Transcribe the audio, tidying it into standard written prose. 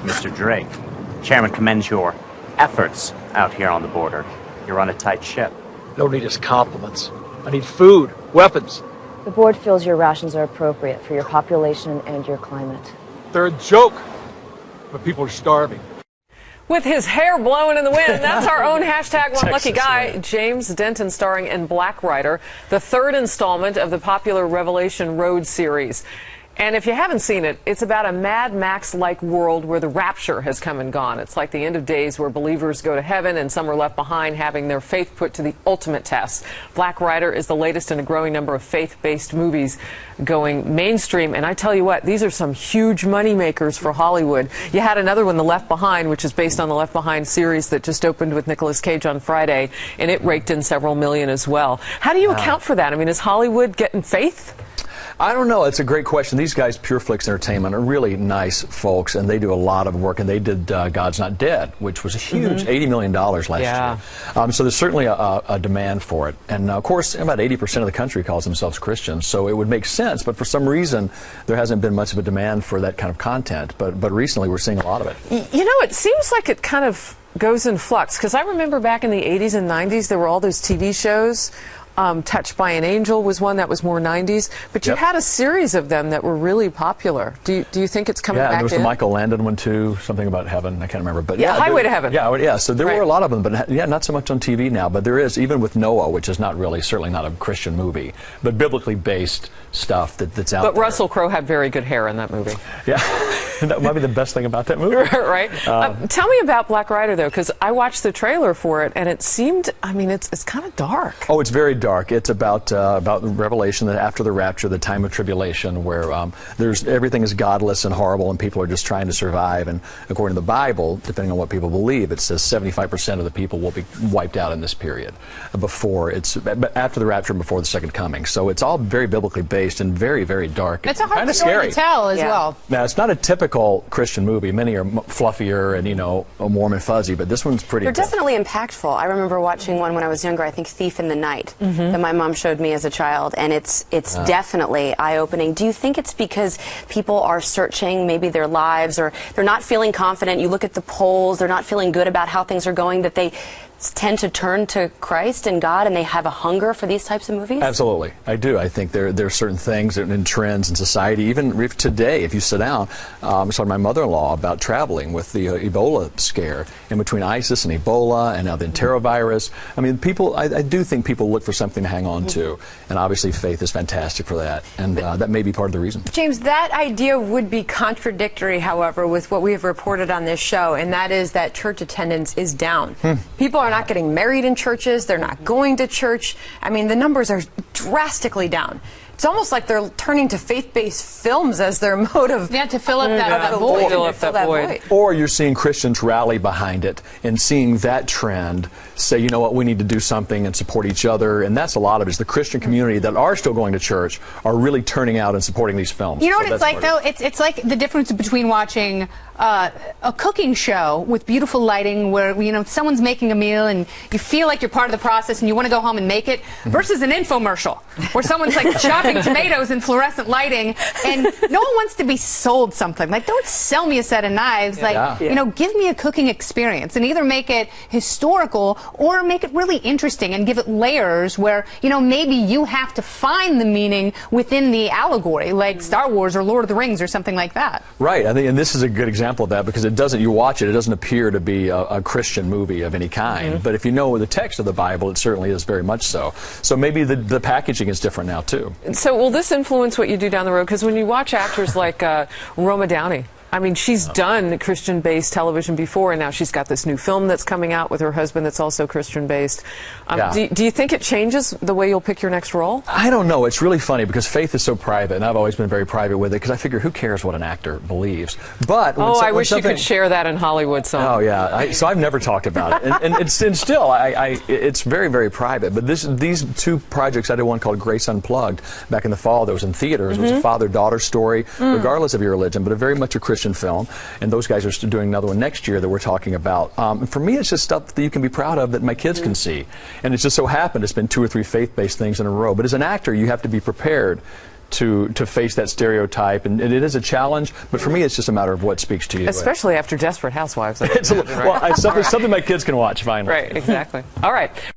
Mr. Drake, Chairman commends your efforts out here on the border. You're on a tight ship. Don't need his compliments. I need food, weapons. The board feels your rations are appropriate for your population and your climate. They're a joke, but people are starving. With his hair blowing in the wind, that's our own hashtag One Lucky Guy, right. James Denton, starring in Black Rider, the third installment of the popular Revelation Road series. And if you haven't seen it, it's about a Mad Max-like world where the rapture has come and gone. It's like the end of days where believers go to heaven and some are left behind having their faith put to the ultimate test. Black Rider is the latest in a growing number of faith-based movies going mainstream. And I tell you what, these are some huge money makers for Hollywood. You had another one, The Left Behind, which is based on the Left Behind series that just opened with Nicolas Cage on Friday, and it raked in several million as well. How do you account for that? I mean, is Hollywood getting faith? I don't know. It's a great question. These guys, Pure Flix Entertainment, are really nice folks, and they do a lot of work. And they did God's Not Dead, which was a huge $80 million last year. So there's certainly a demand for it. And, of course, about 80% of the country calls themselves Christians, so it would make sense. But for some reason, there hasn't been much of a demand for that kind of content. But recently, we're seeing a lot of it. You know, it seems like it kind of goes in flux, because I remember back in the 80s and 90s, there were all those TV shows. Touched by an Angel was one that was more 90s, but you had a series of them that were really popular. Do you think it's coming back in? Yeah, there was the Michael Landon one too, something about heaven, I can't remember. But Highway to Heaven. Yeah, so there were a lot of them, but not so much on TV now, but there is, even with Noah, which is not really, certainly not a Christian movie, but biblically based stuff that's out there. But Russell Crowe had very good hair in that movie. Yeah, that might be the best thing about that movie. Right. Tell me about Black Rider, though, because I watched the trailer for it, and it seemed, I mean, it's kind of dark. Oh, it's very dark. It's about the revelation that after the rapture, the time of tribulation, where everything is godless and horrible, and people are just trying to survive. And according to the Bible, depending on what people believe, it says 75% of the people will be wiped out in this period after the rapture and before the second coming. So it's all very biblically based and very, very dark. It's a hard story to tell as well. Now, it's not a typical Christian movie. Many are fluffier and warm and fuzzy, but this one's pretty. They're definitely impactful. I remember watching one when I was younger. I think Thief in the Night that my mom showed me as a child, and it's definitely eye-opening. Do you think it's because people are searching maybe their lives, or they're not feeling confident? You look at the polls, they're not feeling good about how things are going, that they tend to turn to Christ and God, and they have a hunger for these types of movies? Absolutely. I do. I think there are certain things and trends in society. Even if today, if you sit down, I was talking to my mother-in-law about traveling with the Ebola scare, in between ISIS and Ebola and now the enterovirus. I mean, people, I do think people look for something to hang on to, and obviously faith is fantastic for that, and that may be part of the reason. James, that idea would be contradictory, however, with what we have reported on this show, and that is that church attendance is down. People are not getting married in churches. They're not going to church. I mean, the numbers are drastically down. It's almost like they're turning to faith-based films as their mode of... Yeah, to fill up that void. Fill up that void. Or you're seeing Christians rally behind it and seeing that trend say, you know what, we need to do something and support each other. And that's a lot of it, is the Christian community that are still going to church are really turning out and supporting these films. You know what it's like, though? It's like the difference between watching a cooking show with beautiful lighting where, you know, someone's making a meal and you feel like you're part of the process and you want to go home and make it, versus an infomercial where someone's like chopping tomatoes in fluorescent lighting, and no one wants to be sold something. Like, don't sell me a set of knives. Like, you know, give me a cooking experience, and either make it historical or make it really interesting and give it layers where, you know, maybe you have to find the meaning within the allegory, like Star Wars or Lord of the Rings or something like that. Right. I think, and this is a good example of that, because it doesn't, you watch it, it doesn't appear to be a Christian movie of any kind. But if you know the text of the Bible, it certainly is very much so. So maybe the packaging is different now, too. So will this influence what you do down the road? Because when you watch actors like Roma Downey, I mean, she's done Christian-based television before, and now she's got this new film that's coming out with her husband that's also Christian-based. Do you think it changes the way you'll pick your next role? I don't know. It's really funny because faith is so private, and I've always been very private with it, because I figure who cares what an actor believes. But when I wish you could share that in Hollywood some. Oh, yeah. So I've never talked about it. And still, it's very, very private. But these two projects, I did one called Grace Unplugged back in the fall that was in theaters. It was a father-daughter story, regardless of your religion, but very much a Christian film, and those guys are doing another one next year that we're talking about. For me, it's just stuff that you can be proud of that my kids can see, and it's just so happened it's been 2 or 3 faith-based things in a row. But as an actor, you have to be prepared to face that stereotype, and it is a challenge. But for me, it's just a matter of what speaks to you. Especially after Desperate Housewives. Well, something my kids can watch finally. Right, exactly. All right.